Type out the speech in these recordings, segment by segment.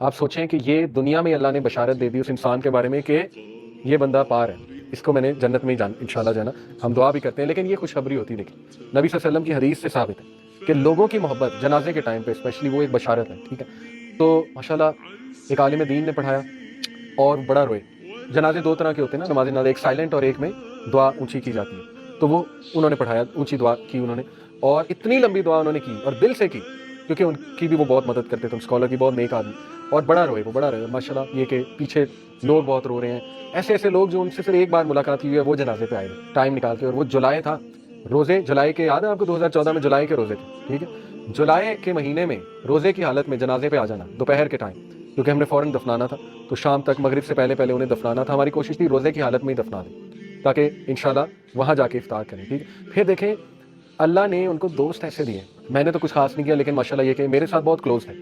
آپ سوچیں کہ یہ دنیا میں اللہ نے بشارت دے دی اس انسان کے بارے میں کہ یہ بندہ پار ہے, اس کو میں نے جنت میں ہی انشاءاللہ جانا. ہم دعا بھی کرتے ہیں, لیکن یہ خوشخبری ہوتی ہے. دیکھیں نبی صلی اللہ علیہ وسلم کی حدیث سے ثابت ہے کہ لوگوں کی محبت جنازے کے ٹائم پہ اسپیشلی وہ ایک بشارت ہے, ٹھیک ہے. تو ماشاءاللہ ایک عالم دین نے پڑھایا اور بڑا روئے. جنازے دو طرح کے ہوتے ہیں نا, نماز جنازہ, ایک سائلنٹ اور ایک میں دعا اونچی کی جاتی ہے. تو وہ انہوں نے پڑھایا, اونچی دعا کی انہوں نے, اور اتنی لمبی دعا انہوں نے کی اور دل سے کی, کیونکہ ان کی بھی وہ بہت مدد کرتے تھے, اسکالر کی بہت نیک آدمی, اور بڑا روئے وہ, بڑا روئے ماشاءاللہ. یہ کہ پیچھے لوگ بہت رو رہے ہیں, ایسے ایسے لوگ جو ان سے صرف ایک بار ملاقات ہوئی ہے وہ جنازے پہ آئے ٹائم نکال کے. اور وہ جولائی تھا, روزے جولائی کے, یاد ہے آپ کو 2014 میں جولائی کے روزے تھے, ٹھیک ہے. جولائی کے مہینے میں روزے کی حالت میں جنازے پہ آ جانا دوپہر کے ٹائم, کیونکہ ہم نے فوراً دفنانا تھا, تو شام تک مغرب سے پہلے پہلے انہیں دفنانا تھا. ہماری کوشش تھی روزے کی حالت میں ہی دفنا دیں تاکہ انشاءاللہ وہاں جا کے افطار کریں, ٹھیک ہے. پھر دیکھیں اللہ نے ان کو دوست ایسے دیے, میں نے تو کچھ خاص نہیں کیا, لیکن ماشاءاللہ یہ کہ میرے ساتھ بہت کلوز ہے,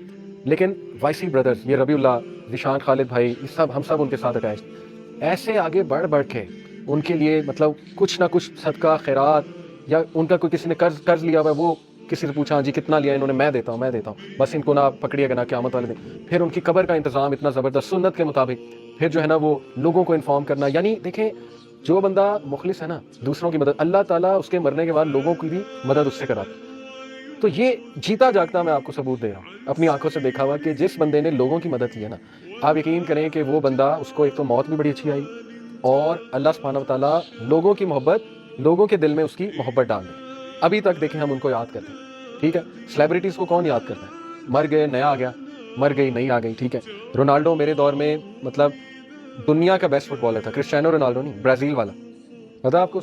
لیکن وائسی بردرز, یہ ربیع اللہ, ذیشان, خالد بھائی, یہ سب ہم سب ان کے ساتھ اٹیچ, ایسے آگے بڑھ بڑھ کے ان کے لیے مطلب کچھ نہ کچھ صدقہ خیرات, یا ان کا کوئی کسی نے قرض لیا ہوا ہے, وہ کسی سے پوچھا ہاں جی کتنا لیا انہوں نے, میں دیتا ہوں, بس ان کو نہ پکڑیے گا نہ قیامت والے دن. پھر ان کی قبر کا انتظام اتنا زبردست سنت کے مطابق, پھر جو ہے نا وہ لوگوں کو انفارم کرنا. یعنی دیکھیں جو بندہ مخلص ہے نا, دوسروں کی مدد, اللہ تعالیٰ اس کے مرنے کے بعد لوگوں کی بھی مدد اس سے کراتا. تو یہ جیتا جاگتا میں آپ کو ثبوت دے رہا ہوں, اپنی آنکھوں سے دیکھا ہوا, کہ جس بندے نے لوگوں کی مدد کی ہے نا, آپ یقین کریں کہ وہ بندہ, اس کو ایک تو موت بھی بڑی اچھی آئی, اور اللہ سبحانہ و تعالیٰ لوگوں کی محبت, لوگوں کے دل میں اس کی محبت ڈال دے. ابھی تک دیکھیں ہم ان کو یاد کرتے ہیں, ٹھیک ہے. سیلیبریٹیز کو کون یاد کرتا ہے, مر گئے نیا آ گیا, مر گئی نئی آ گئی, ٹھیک ہے. رونالڈو میرے دور میں مطلب دنیا کا بیسٹ فٹ بالر تھا, کرسٹیانو رونالڈو نہیں, برازیل والا, پتا آپ کو.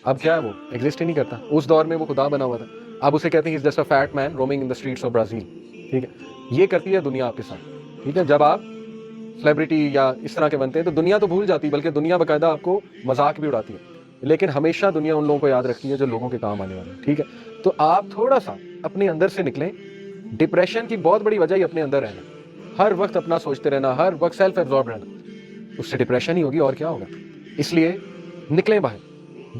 اب کیا ہے, وہ ایگزسٹ ہی نہیں کرتا. اس دور میں وہ خدا بنا ہوا تھا, اب اسے کہتے ہیں he's just a fat man roaming in the streets of Brazil, ٹھیک ہے. یہ کرتی ہے دنیا آپ کے ساتھ, ٹھیک ہے. جب آپ سیلیبریٹی یا اس طرح کے بنتے ہیں تو دنیا تو بھول جاتی ہے, بلکہ دنیا باقاعدہ آپ کو مذاق بھی اڑاتی ہے, لیکن ہمیشہ دنیا ان لوگوں کو یاد رکھتی ہے جو لوگوں کے کام آنے والے ہیں, ٹھیک ہے. تو آپ تھوڑا سا اپنے اندر سے نکلیں. ڈپریشن کی بہت بڑی وجہ ہی اپنے اندر رہنا, ہر وقت اپنا سوچتے رہنا, ہر وقت سیلف ایبزارب رہنا, اس سے ڈپریشن ہی ہوگی اور کیا ہوگا. اس لیے نکلیں باہر,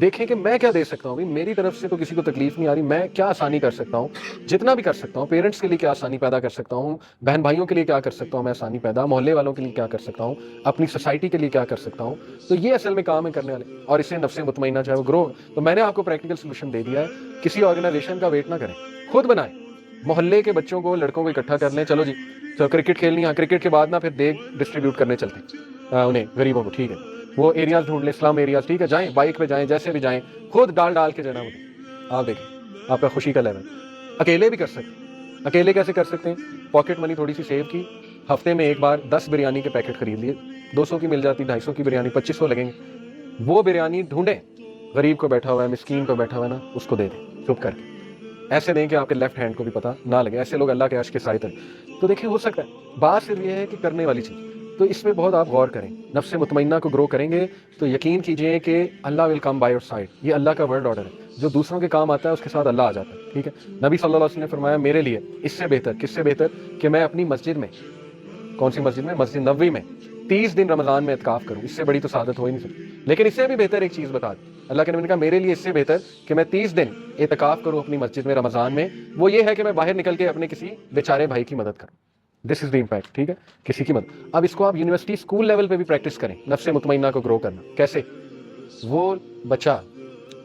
دیکھیں کہ میں کیا دے سکتا ہوں. میری طرف سے تو کسی کو تکلیف نہیں آ رہی, میں کیا آسانی کر سکتا ہوں, جتنا بھی کر سکتا ہوں. پیرنٹس کے لیے کیا آسانی پیدا کر سکتا ہوں, بہن بھائیوں کے لیے کیا کر سکتا ہوں میں آسانی پیدا, محلے والوں کے لیے کیا کر سکتا ہوں, اپنی سوسائٹی کے لیے کیا کر سکتا ہوں. تو یہ اصل میں کام ہے کرنے والے, اور اسے نفس مطمئنہ چاہے وہ گرو. تو میں نے آپ کو پریکٹیکل سولوشن دے دیا ہے, کسی آرگنائزیشن کا ویٹ نہ کریں, خود بنائیں. محلے کے بچوں کو, لڑکوں کو اکٹھا کر لیں, چلو جی تو کرکٹ کھیلنی ہے, کرکٹ کے بعد نا پھر دیگ ڈسٹریبیوٹ کرنے چلتے ہیں انہیں غریبوں کو, ٹھیک ہے. وہ ایریاز ڈھونڈ لیں, اسلام ایریاز, ٹھیک ہے. جائیں بائک پہ جائیں, جیسے بھی جائیں, خود ڈال کے جانا. آپ دیکھیں آپ کا خوشی کا لیول. اکیلے بھی کر سکتے ہیں. اکیلے کیسے کر سکتے ہیں, پاکٹ منی تھوڑی سی سیو کی, ہفتے میں ایک بار 10 بریانی کے پیکٹ خرید لیے, 200 کی مل جاتی, 250 کی بریانی 2500 لگیں گے. وہ بریانی ڈھونڈیں, غریب کو بیٹھا ہوا ہے, مسکین کو بیٹھا ہوا ہے نا, اس کو دے دیں چپ کر کے. ایسے دیں کہ آپ کے لیفٹ ہینڈ کو بھی پتہ نہ لگے. ایسے لوگ اللہ کے عرش کے سائے تک. تو دیکھیں ہو سکتا ہے, بات صرف یہ ہے کہ کرنے والی چیز. تو اس میں بہت آپ غور کریں, نفس مطمئنہ کو گرو کریں گے تو یقین کیجئے کہ اللہ ول کم بائی یور سائڈ. یہ اللہ کا ورڈ آرڈر ہے, جو دوسروں کے کام آتا ہے اس کے ساتھ اللہ آ جاتا ہے, ٹھیک ہے. نبی صلی اللہ علیہ وسلم نے فرمایا میرے لیے اس سے بہتر, کس سے بہتر, کہ میں اپنی مسجد میں, کون سی مسجد میں, مسجد نبوی میں 30 دن رمضان میں اعتکاف کروں. اس سے بڑی تو سعادت ہو ہی نہیں سکتی. لیکن اس سے بھی بہتر ایک چیز بتا دی, اللہ کے نبی نے کہا میرے لیے اس سے بہتر کہ میں 30 دن اعتکاف کروں اپنی مسجد میں رمضان میں, وہ یہ ہے کہ میں باہر نکل کے اپنے کسی بیچارے بھائی کی مدد کروں. دس از دی امپیکٹ, ٹھیک ہے, کسی کی مدد. اب اس کو آپ یونیورسٹی اسکول لیول پہ بھی پریکٹس کریں, نفس مطمئنہ کو گرو کرنا. کیسے, وہ بچہ,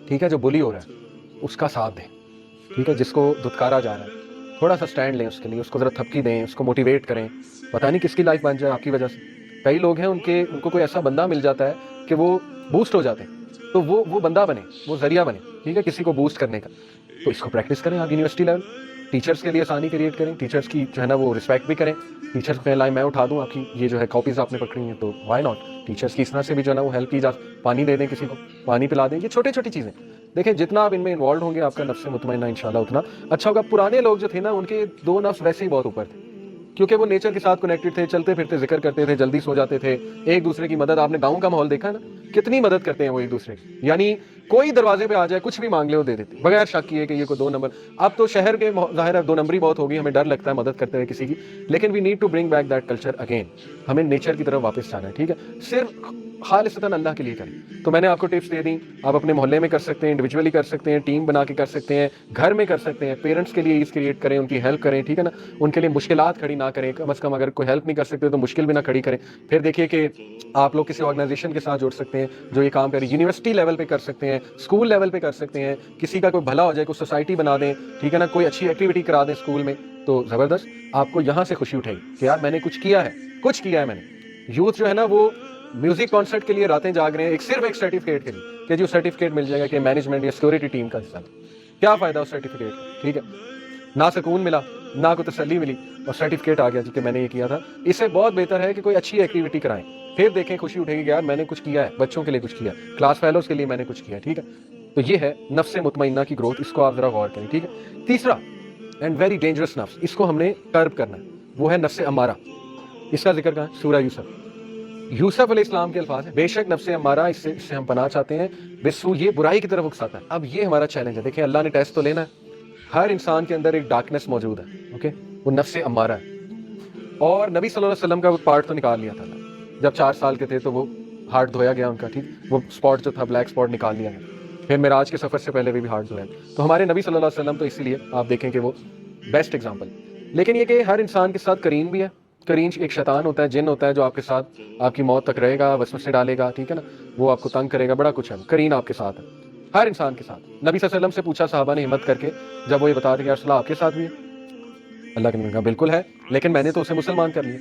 ٹھیک ہے, جو بلی ہو رہا ہے اس کا ساتھ دیں, ٹھیک ہے, جس کو دھتکارا جا رہا ہے تھوڑا سا سٹینڈ لیں اس کے لیے, اس کو ذرا تھپکی دیں, اس کو موٹیویٹ کریں. پتہ نہیں کس کی لائف بن جائے آپ کی وجہ سے. کئی لوگ ہیں ان کو کوئی ایسا بندہ مل جاتا ہے کہ وہ بوسٹ ہو جاتے ہیں, تو وہ بندہ بنے, وہ ذریعہ بنے, ٹھیک ہے, کسی کو بوسٹ کرنے کا. تو اس کو پریکٹس کریں آپ یونیورسٹی لیول. ٹیچرس کے لیے آسانی کریٹ کریں, ٹیچرس کی جو ہے نا وہ رسپیکٹ بھی کریں. ٹیچرس کو لائن میں اٹھا دوں آپ کی یہ جو ہے کاپیز آپ نے پکڑی ہیں, تو وائی ناٹ. ٹیچرس کی اس طرح سے بھی جو ہے نا وہ ہیلپ کی جا, پانی دے دیں, کسی کو پانی پلا دیں. یہ چھوٹی چھوٹی چیزیں دیکھیں, جتنا آپ ان میں انوالو ہوں گے آپ کا نفس مطمئنہ انشاءاللہ اتنا اچھا ہوگا. پرانے لوگ جو تھے نا ان کے 2 نفس ویسے ہی بہت اوپر تھے, کیونکہ وہ نیچر کے ساتھ کنیکٹڈ تھے, چلتے پھرتے ذکر کرتے تھے, جلدی سو جاتے تھے, ایک دوسرے کی مدد. آپ نے گاؤں کا ماحول دیکھا نا, کتنی مدد کرتے ہیں وہ ایک دوسرے کی. یعنی کوئی دروازے پہ آ جائے کچھ بھی مانگ لے وہ دے دیتے بغیر شک کیے کہ یہ کوئی 2 نمبر. اب تو شہر کے ظاہر ہے 2 نمبری بہت ہوگی, ہمیں ڈر لگتا ہے مدد کرتے ہوئے کسی کی, لیکن we need to bring back that culture again. ہمیں نیچر کی طرف واپس جانا ہے, ٹھیک ہے. صرف خالصتاً اللہ کے لیے کریں. تو میں نے آپ کو ٹپس دے دیں. آپ اپنے محلے میں کر سکتے ہیں, انڈیویجولی کر سکتے ہیں, ٹیم بنا کے کر سکتے ہیں, گھر میں کر سکتے ہیں, پیرنٹس کے لیے ایز کریٹ کریں, ان کی ہیلپ کریں, ٹھیک ہے نا, ان کے لیے مشکلات کھڑی نہ کریں, کم از کم اگر کوئی ہیلپ نہیں کر سکتے تو مشکل بھی نہ کھڑی کریں. پھر دیکھیے کہ آپ لوگ کسی آرگنائزیشن کے ساتھ جڑ سکتے ہیں جو یہ کام کریں, یونیورسٹی لیول پہ کر سکتے ہیں, اسکول لیول پہ کر سکتے ہیں, کسی کا کوئی بھلا ہو جائے, کوئی سوسائٹی بنا دیں, ٹھیک ہے نا, کوئی اچھی ایکٹیویٹی کرا دیں اسکول میں, تو زبردست آپ کو یہاں سے خوشی اٹھے گی کہ یار میں نے کچھ کیا ہے میں نے. یوتھ جو ہے نا وہ میوزک کانسرٹ کے لیے راتیں جاگ رہے ہیں صرف ایک سرٹیفکیٹ کے لیے کہ جو سرٹیفکیٹ مل جائے گا کہ مینجمنٹ یا سیکورٹی ٹیم کا حصہ. کیا فائدہ اس سرٹیفکیٹ کا, ٹھیک ہے, نہ سکون ملا, نہ کوئی تسلی ملی, اور سرٹیفکیٹ آ گیا کہ میں نے یہ کیا تھا. اس سے بہت بہتر ہے کہ کوئی اچھی ایکٹیویٹی کرائیں, پھر دیکھیں خوشی اٹھے گی کہ یار میں نے کچھ کیا ہے, بچوں کے لیے کچھ کیا, کلاس فیلوز کے لیے میں نے کچھ کیا, ٹھیک ہے. تو یہ ہے نفس مطمئنہ کی گروتھ, اس کو آپ ذرا غور کریں, ٹھیک ہے. تیسرا اینڈ ویری ڈینجرس نفس, اس کو ہم نے کرب کرنا ہے, وہ ہے نفس امارہ. اس کا ذکر کہاں, سورہ یوسف علیہ السلام کے الفاظ ہیں, بے شک نفس امارہ اس سے ہم پناہ چاہتے ہیں, بسو یہ برائی کی طرف اکساتا ہے. اب یہ ہمارا چیلنج ہے. دیکھیں اللہ نے ٹیسٹ تو لینا ہے, ہر انسان کے اندر ایک ڈارکنیس موجود ہے, اوکے, وہ نفس امارہ ہے. اور نبی صلی اللہ علیہ وسلم کا وہ پارٹ تو نکال لیا تھا, جب 4 سال کے تھے تو وہ ہارٹ دھویا گیا ان کا, ٹھیک, وہ اسپاٹ جو تھا بلیک اسپاٹ نکال لیا گیا. پھر معراج کے سفر سے پہلے بھی ہارٹ دھویا. تو ہمارے نبی صلی اللہ علیہ وسلم تو اسی لیے آپ دیکھیں کہ وہ بیسٹ ایگزامپل. لیکن یہ کہ ہر انسان کے ساتھ کرین بھی ہے. کرین ایک شیطان ہوتا ہے, جن ہوتا ہے جو آپ کے ساتھ آپ کی موت تک رہے گا, وسوسے ڈالے گا, ٹھیک ہے نا, وہ آپ کو تنگ کرے گا, بڑا کچھ ہے. کرین آپ کے ساتھ ہے, ہر انسان کے ساتھ. نبی صلی اللہ علیہ وسلم سے پوچھا صحابہ نے ہمت کر کے, جب وہ یہ بتا دیا کہ رسول اللہ آپ کے ساتھ بھی ہے, اللہ کے نبی نے کہا بالکل ہے, لیکن میں نے تو اسے مسلمان کر لیا,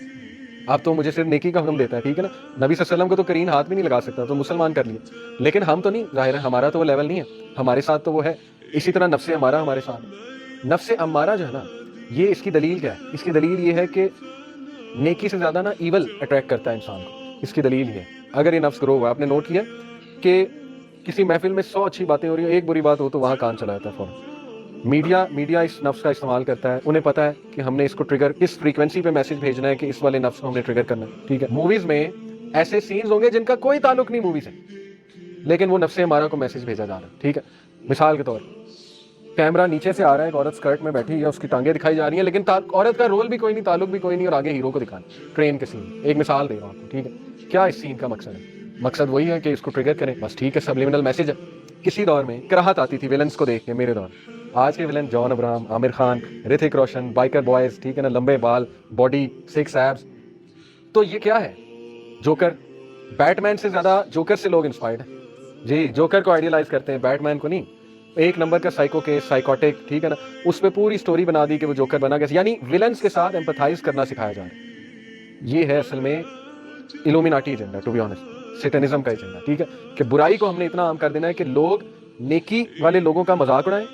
آپ تو مجھے صرف نیکی کا حکم دیتا ہے, ٹھیک ہے نا. نبی صلی اللہ علیہ وسلم کو تو کرین ہاتھ بھی نہیں لگا سکتا, تو مسلمان کر لیے, لیکن ہم تو نہیں, ظاہر ہے ہمارا تو وہ لیول نہیں ہے, ہمارے ساتھ تو وہ ہے. اسی طرح نفس امارہ ہمارے ساتھ ہے. نفس امارہ جو ہے نا, یہ اس کی دلیل کیا ہے؟ اس کی دلیل یہ ہے کہ نیکی سے زیادہ نا ایول اٹریکٹ کرتا ہے انسان کو. اس کی دلیل یہ ہے, اگر یہ نفس گرو ہوا, آپ نے نوٹ کیا کہ کسی محفل میں 100 اچھی باتیں ہو رہی ہیں, ایک بری بات ہو تو وہاں کان چلا جاتا ہے فوراً. میڈیا اس نفس کا استعمال کرتا ہے, انہیں پتا ہے کہ ہم نے اس کو ٹریگر کس فریکوینسی پہ میسج بھیجنا ہے کہ اس والے نفس کو ہم نے ٹریگر کرنا ہے, ٹھیک ہے. موویز میں ایسے سینز ہوں گے جن کا کوئی تعلق نہیں مووی سے, لیکن وہ نفس امارہ کو میسج بھیجا جا رہا ہے, ٹھیک ہے. مثال کے طور کیمرہ نیچے سے آ رہا ہے, ایک عورت اسکرٹ میں بیٹھی ہے, اس کی ٹانگیں دکھائی جا رہی ہیں, لیکن عورت کا رول بھی کوئی نہیں, تعلق بھی کوئی نہیں, اور آگے ہیرو کو دکھانا, ٹرین کے سین. ایک مثال دے رہا ہوں آپ کو, ٹھیک ہے. کیا اس سین کا مقصد ہے؟ مقصد وہی ہے کہ اس کو ٹریگر کریں, بس, ٹھیک ہے, سبلیمنل میسج ہے. کسی دور میں کراہت آتی تھی ویلنس کو دیکھ کے, میرے دور. آج کے ویلن جان ابراہم, عامر خان, رتک روشن, بائکر بوائز, ٹھیک ہے نا, لمبے بال, باڈی, 6 ایبس. تو یہ کیا ہے؟ جوکر. بیٹ مین سے زیادہ جوکر سے لوگ انسپائرڈ ہیں جی, جوکر کو آئیڈیلائز کرتے ہیں, بیٹ مین کو نہیں. ایک نمبر کا سائیکو کیس, سائیکوٹک, ٹھیک ہے نا, اس پہ پوری سٹوری بنا دی کہ وہ جوکر بنا گیا. یعنی ویلنس کے ساتھ ایمپتھائز کرنا سکھایا جا رہا ہے. یہ ہے اصل میں ایلومیناٹی ایجنڈا, ٹو بی آنیسٹ, سیٹنزم کا ایجنڈا, ٹھیک ہے, کہ برائی کو ہم نے اتنا عام کر دینا ہے کہ لوگ نیکی والے لوگوں کا مذاق اڑائیں,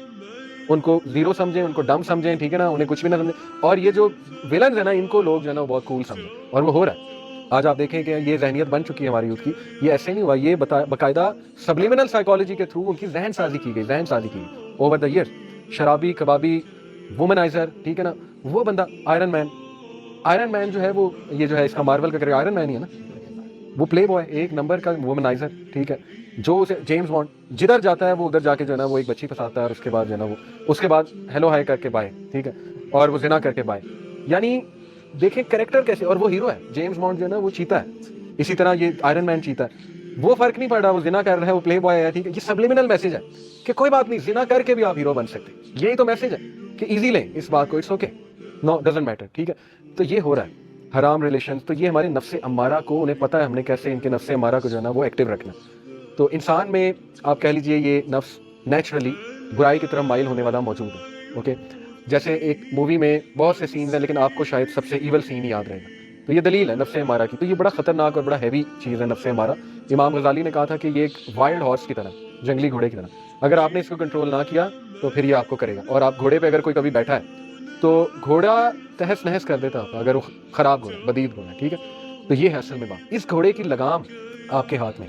ان کو زیرو سمجھیں, ان کو ڈم سمجھیں, ٹھیک ہے نا, انہیں کچھ بھی نہ سمجھیں. اور یہ جو ویلنز ہیں نا, ان کو لوگ جو ہے نا بہت کول سمجھیں, اور وہ ہو رہا ہے. آج آپ دیکھیں کہ یہ ذہنیت بن چکی ہے ہماری یوتھ کی. یہ ایسے نہیں ہوا, یہ باقاعدہ سبلیمنل سائیکالوجی کے تھرو ان کی ذہن سازی کی گئی اوور دا ایئر. شرابی, کبابی, وومنائزر, ٹھیک ہے نا, وہ بندہ آئرن مین جو ہے, وہ یہ جو ہے اس کا مارول کا کرے آئرن مین ہی ہے نا, وہ پلے بوائے, ایک نمبر کا وومنائزر, ٹھیک ہے, جو اسے جیمز بانڈ جدھر جاتا ہے وہ ادھر جا کے جو ہے نا وہ ایک بچی پھنساتا ہے, اور اس کے بعد جو ہے نا وہ اس کے بعد ہیلو ہائی کر کے بائے, ٹھیک ہے, اور وہ زنا کر کے بائے. یعنی دیکھیں کریکٹر کیسے, اور وہ ہیرو ہے. جیمز بانڈ جو ہے نا وہ چیتا ہے, اسی طرح یہ آئرن مین چیتا ہے. وہ فرق نہیں پڑ رہا, وہ زنا کر رہا ہے, وہ پلے بوائے ہے, ٹھیک ہے. یہ سبلیمنل میسج ہے کہ کوئی بات نہیں, زنا کر کے بھی آپ ہیرو بن سکتے. یہی تو میسج ہے کہ ایزی لیں اس بات کو, it's okay, no doesn't matter, ٹھیک ہے. تو یہ ہو رہا ہے حرام ریلیشنز. تو یہ ہمارے نفس امارہ کو, انہیں پتہ ہے ہم نے کیسے ان کے نفس امارہ کو جو ہے نا وہ ایکٹیو رکھنا. تو انسان میں آپ کہہ لیجئے یہ نفس نیچرلی برائی کی طرف مائل ہونے والا موجود ہے, اوکے. جیسے ایک مووی میں بہت سے سینز ہیں, لیکن آپ کو شاید سب سے ایول سین ہی یاد رہے گا. تو یہ دلیل ہے نفس امارہ کی. تو یہ بڑا خطرناک اور بڑا ہیوی چیز ہے نفس امارہ. امام غزالی نے کہا تھا کہ یہ ایک وائلڈ ہارس کی طرح, جنگلی گھوڑے کی طرح. اگر آپ نے اس کو کنٹرول نہ کیا تو پھر یہ آپ کو کرے گا. اور آپ گھوڑے پہ اگر کوئی کبھی بیٹھا ہے تو گھوڑا تہس نہس کر دیتا ہوتا اگر وہ خراب گھوڑا, بدید گھوڑا, ٹھیک ہے. تو یہ ہے اصل میں بات. اس گھوڑے کی لگام آپ کے ہاتھ میں,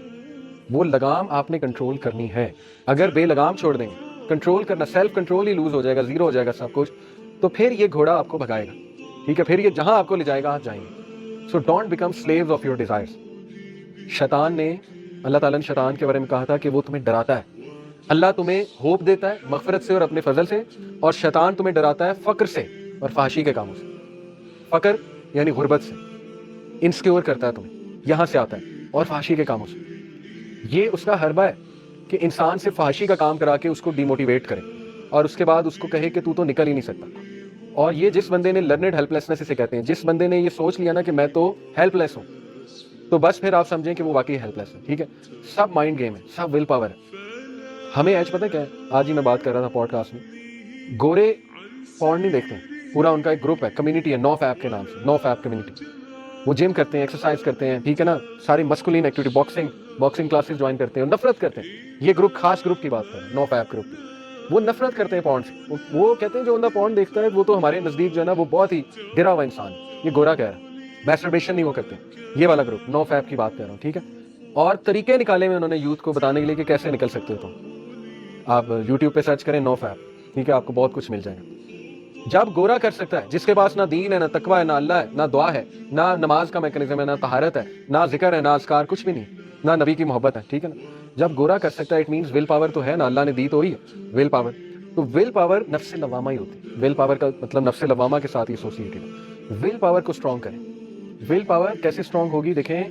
وہ لگام آپ نے کنٹرول کرنی ہے. اگر بے لگام چھوڑ دیں گے, کنٹرول کرنا, سیلف کنٹرول ہی لوز ہو جائے گا, زیرو ہو جائے گا سب کچھ, تو پھر یہ گھوڑا آپ کو بھگائے گا, ٹھیک ہے. پھر یہ جہاں آپ کو لے جائے گا آپ جائیں گے. So don't become sleeves of your desires. شیطان نے, اللہ تعالیٰ نے شیطان کے بارے میں کہا تھا کہ وہ تمہیں ڈراتا ہے. اللہ تمہیں ہوپ دیتا ہے مغفرت سے اور اپنے فضل سے, اور شیطان تمہیں ڈراتا ہے فقر سے اور فحاشی کے کاموں سے. فقر یعنی غربت سے, انسیکیور کرتا ہے تمہیں, یہاں سے آتا ہے. اور فحاشی کے کاموں سے. یہ اس کا حربہ ہے کہ انسان سے فحاشی کا کام کرا کے اس کو ڈیموٹیویٹ کرے اور اس کے بعد اس کو کہے کہ تو نکل ہی نہیں سکتا. اور یہ جس بندے نے لرنڈ ہیلپ لیسنس اسے کہتے ہیں, جس بندے نے یہ سوچ لیا نا کہ میں تو ہیلپ لیس ہوں, تو بس پھر آپ سمجھیں کہ وہ واقعی ہیلپ لیس ہے. ٹھیک ہے, سب مائنڈ گیم ہے, سب ول پاور ہے. ہمیں ایج پتہ کیا ہے, آج ہی میں بات کر رہا تھا پوڈ کاسٹ میں, گورے پورن نہیں دیکھتے ہیں, پورا ان کا ایک گروپ ہے, کمیونٹی ہے, نو فیپ کے نام سے, نو فیپ کمیونٹی. وہ جم کرتے ہیں, ایکسرسائز کرتے ہیں, ٹھیک ہے نا, ساری مسکولین ایکٹیویٹی, باکسنگ کلاسز جوائن کرتے ہیں, نفرت کرتے ہیں. یہ گروپ خاص گروپ کی بات کر رہا ہے, نو فیپ گروپ کی. وہ نفرت کرتے ہیں پورن سے. وہ کہتے ہیں جو بندہ پورن دیکھتا ہے وہ تو ہمارے نزدیک جو ہے نا وہ بہت ہی گرا ہوا انسان ہے, یہ گورا کہہ رہا ہے. میسٹربیشن نہیں وہ کرتے. یہ والا گروپ نو فیپ کی بات کر رہا ہوں, ٹھیک ہے. اور طریقے نکالے ہوئے انہوں نے یوتھ کو بتانے کے لیے کہ کیسے نکل سکتے ہو. تو آپ یوٹیوب پہ سرچ کریں نو فیپ, ٹھیک ہے, آپ کو بہت کچھ مل جائے گا. جب گورا کر سکتا ہے, جس کے پاس نہ دین ہے, نہ تقویٰ ہے, نہ اللہ ہے, نہ دعا ہے, نہ نماز کا میکنزم ہے, نہ طہارت ہے, نہ ذکر ہے, نہ اذکار, کچھ بھی نہیں, نہ نبی کی محبت ہے, ٹھیک ہے نا. جب گورا کر سکتا ہے اٹ مینس ول پاور تو ہے نا, اللہ نے دی تو ہوئی ہے ول پاور. تو ول پاور نفس لوامہ ہی ہوتی ہے. ول پاور کا مطلب نفس لوامہ کے ساتھ ہی ایسوسیٹڈ ہے. ول پاور کو اسٹرانگ کریں. ول پاور کیسے اسٹرانگ ہوگی دیکھیں,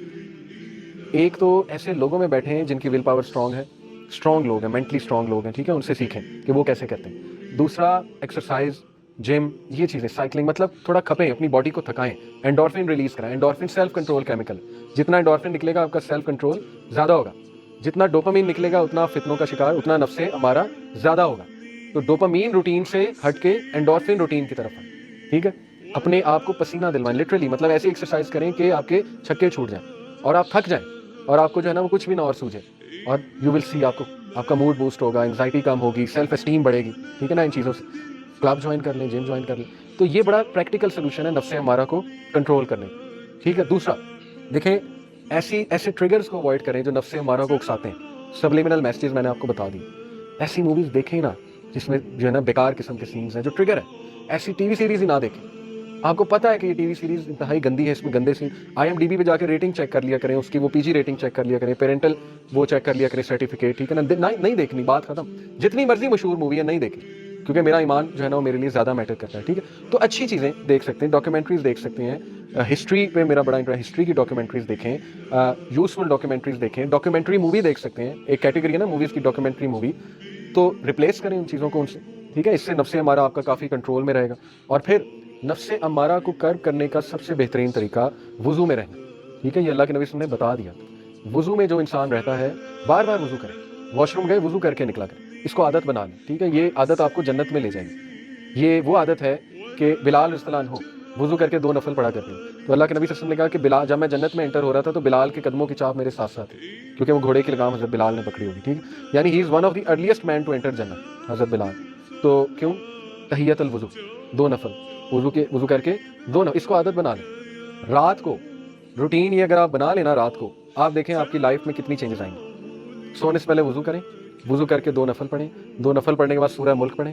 ایک تو ایسے لوگوں میں بیٹھے ہیں جن کی ول پاور اسٹرانگ ہے, اسٹرانگ لوگ ہیں, مینٹلی اسٹرانگ لوگ ہیں, ٹھیک ہے, ان سے سیکھیں کہ وہ کیسے کرتے ہیں. دوسرا ایکسرسائز, جم, یہ چیزیں, سائیکلنگ, مطلب تھوڑا کھپیں, اپنی باڈی کو تھکائیں, انڈورفن ریلیز کرائیں. انڈورفن سیلف کنٹرول کیمیکل, جتنا انڈورفن نکلے گا آپ کا سیلف کنٹرول زیادہ ہوگا. جتنا ڈوپامین نکلے گا اتنا فتنوں کا شکار, اتنا نفس ہمارا زیادہ ہوگا. تو ڈوپامین روٹین سے ہٹ کے انڈورفن روٹین کی طرف آئیں, ٹھیک ہے. اپنے آپ کو پسینہ دلوائیں, لٹرلی, مطلب ایسی ایکسرسائز کریں کہ آپ کے چھکے چھوٹ جائیں اور آپ تھک جائیں اور آپ کو جو ہے نا وہ کچھ بھی نہ اور سوجے, اور یو ول سی آپ کا موڈ بوسٹ ہوگا, انزائٹی کم ہوگی, سیلف اسٹیم بڑھے گی, ٹھیک ہے نا. ان چیزوں سے کلب جوائن کر لیں, جم جوائن کر لیں. تو یہ بڑا پریکٹیکل سولوشن ہے نفس ہمارا کو کنٹرول کرنے, ٹھیک ہے. دوسرا دیکھیں, ایسے ٹریگرز کو اوائڈ کریں جو نفس ہمارا کو اکساتے ہیں. سبلیمنل میسیجز میں نے آپ کو بتا دی. ایسی موویز دیکھیں نا جس میں جو ہے نا بیکار قسم کے سینز ہیں جو ٹریگر ہے. ایسی ٹی وی سیریز ہی نہ دیکھیں. آپ کو پتہ ہے کہ یہ ٹی وی سیریز انتہائی گندی ہے, اس میں گندے سین. IMDb پہ جا کے ریٹنگ چیک کر لیا کریں, اس کی وہ PG ریٹنگ چیک کر لیا کریں, پیرنٹل وہ چیک کر لیا کریں, سرٹیفکیٹ, ٹھیک ہے نا. نہیں دیکھنی, بات ختم. جتنی مرضی مشہور مووی ہے نہیں دیکھیں, کیونکہ میرا ایمان جو ہے نا وہ میرے لیے زیادہ میٹر کرتا ہے, ٹھیک ہے. تو اچھی چیزیں دیکھ سکتے ہیں, ڈاکیومنٹریز دیکھ سکتے ہیں. ہسٹری پہ میرا بڑا انٹرسٹ, ہسٹری کی ڈاکیومنٹریز دیکھیں, یوزفل ڈاکیومنٹریز دیکھیں. ڈاکیومنٹری مووی دیکھ سکتے ہیں, ایک کیٹیگری ہے نا موویز کی, ڈاکیومنٹری مووی. تو ریپلیس کریں ان چیزوں کو ان سے, ٹھیک ہے. اس سے نفس ہمارا آپ کا کافی کنٹرول میں رہے گا. اور پھر نفس امارہ کو کرب کرنے کا سب سے بہترین طریقہ وضو میں رہنا, ٹھیک ہے. یہ اللہ کے نبی صلی اللہ علیہ وسلم نے بتا دیا. وضو میں جو انسان رہتا ہے, بار بار وضو کرے, واش روم گئے وضو کر کے نکلا کرے, اس کو عادت بنا لیں, ٹھیک ہے. یہ عادت آپ کو جنت میں لے جائے گی. یہ وہ عادت ہے کہ بلال رضی اللہ عنہ وضو کر کے 2 نفل پڑھا کرتے ہیں. تو اللہ کے نبی صلی اللہ علیہ وسلم نے کہا کہ بلال, جب میں جنت میں انٹر ہو رہا تھا تو بلال کے قدموں کی چاپ میرے ساتھ ساتھ تھی, کیونکہ وہ گھوڑے کی لگام حضرت بلال نے پکڑی ہوگی, ٹھیک ہے. یعنی he is one of the earliest men to enter Jannat, Hazrat بلال. تو کیوں؟ تحیت الوضو, 2 نفل وضو کر کے 2 نفل, اس کو عادت بنا لیں. رات کو روٹین یہ اگر آپ بنا لینا, رات کو آپ دیکھیں آپ کی لائف میں کتنی چینجز آئیں گے. سونے سے پہلے وضو کریں, وضو کر کے 2 نفل پڑھیں, 2 نفل پڑھنے کے بعد سورہ ملک پڑھیں,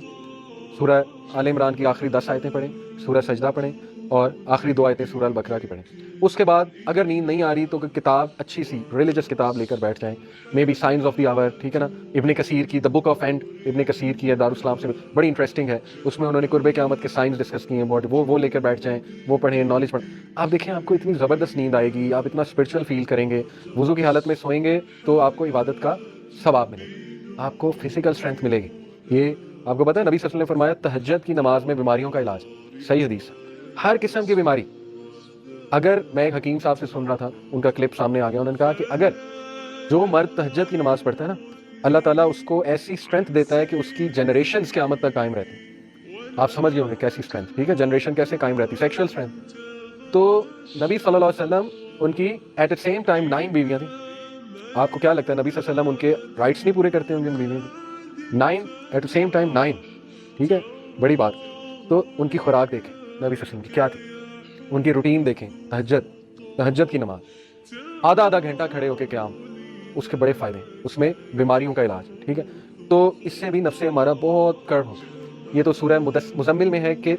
سورہ آل عمران کی آخری 10 آیتیں پڑھیں, سورہ سجدہ پڑھیں, اور آخری 2 آیتیں سورہ البقرہ کی پڑھیں. اس کے بعد اگر نیند نہیں آ رہی تو کتاب, اچھی سی ریلیجس کتاب لے کر بیٹھ جائیں, maybe science of the hour, ٹھیک ہے نا. ابن کثیر کی دا بک آف اینڈ, ابن کثیر کی ہے, دارالاسلام سے, بڑی انٹرسٹنگ ہے. اس میں انہوں نے قرب قیامت کے سائنس ڈسکس کیے ہیں بہت, وہ لے کر بیٹھ جائیں, وہ پڑھیں, نالج پڑھیں. آپ دیکھیں آپ کو اتنی زبردست نیند آئے گی, آپ اتنا اسپرچل فیل کریں گے. وضو کی حالت میں سوئیں گے تو آپ کو عبادت کا ثواب ملے گا, آپ کو فزیکل اسٹرینتھ ملے گی. یہ آپ کو پتہ ہے نبی صلی اللہ علیہ وسلم نے فرمایا تہجد کی نماز میں بیماریوں کا علاج, صحیح حدیث. ہر قسم کی بیماری. اگر میں ایک حکیم صاحب سے سن رہا تھا, ان کا کلپ سامنے آ گیا, انہوں نے کہا کہ اگر جو مرد تہجد کی نماز پڑھتا ہے نا, اللہ تعالیٰ اس کو ایسی اسٹرینتھ دیتا ہے کہ اس کی جنریشنز قیامت تک قائم رہتی ہیں. آپ سمجھ گئے ہوں گے کیسی اسٹرینتھ, ٹھیک ہے, جنریشن کیسے قائم رہتی, سیکشل اسٹرینتھ. تو نبی صلی اللہ علیہ وسلم ان کی ایٹ اے سیم ٹائم 9 بیویاں تھیں. آپ کو کیا لگتا ہے نبی صلی اللہ علیہ وسلم ان کے رائٹس نہیں پورے کرتے ہوں گے ان بیویوں کے؟ 9 ایٹ اے سیم ٹائم 9, ٹھیک ہے, بڑی بات. تو ان کی خوراک دیکھیں نبی صلی اللہ علیہ وسلم کی کیا تھی, ان کی روٹین دیکھیں. تہجد کی نماز, آدھا گھنٹہ کھڑے ہو کے قیام, اس کے بڑے فائدے, اس میں بیماریوں کا علاج, ٹھیک ہے. تو اس سے بھی نفس ہمارا بہت کرب ہو. یہ تو سورہ مزمل میں ہے کہ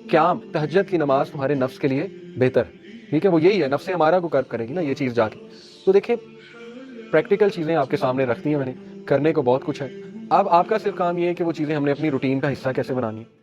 قیام, تہجد کی نماز تمہارے نفس کے لیے بہتر, ٹھیک ہے. وہ یہی ہے, نفس ہمارا کو کرب کرے گی نا یہ چیز جا کے. تو دیکھیں پریکٹیکل چیزیں آپ کے سامنے رکھتی ہیں میں نے, کرنے کو بہت کچھ ہے. اب آپ کا صرف کام یہ ہے کہ وہ چیزیں ہم نے اپنی روٹین کا حصہ کیسے بنانی ہے.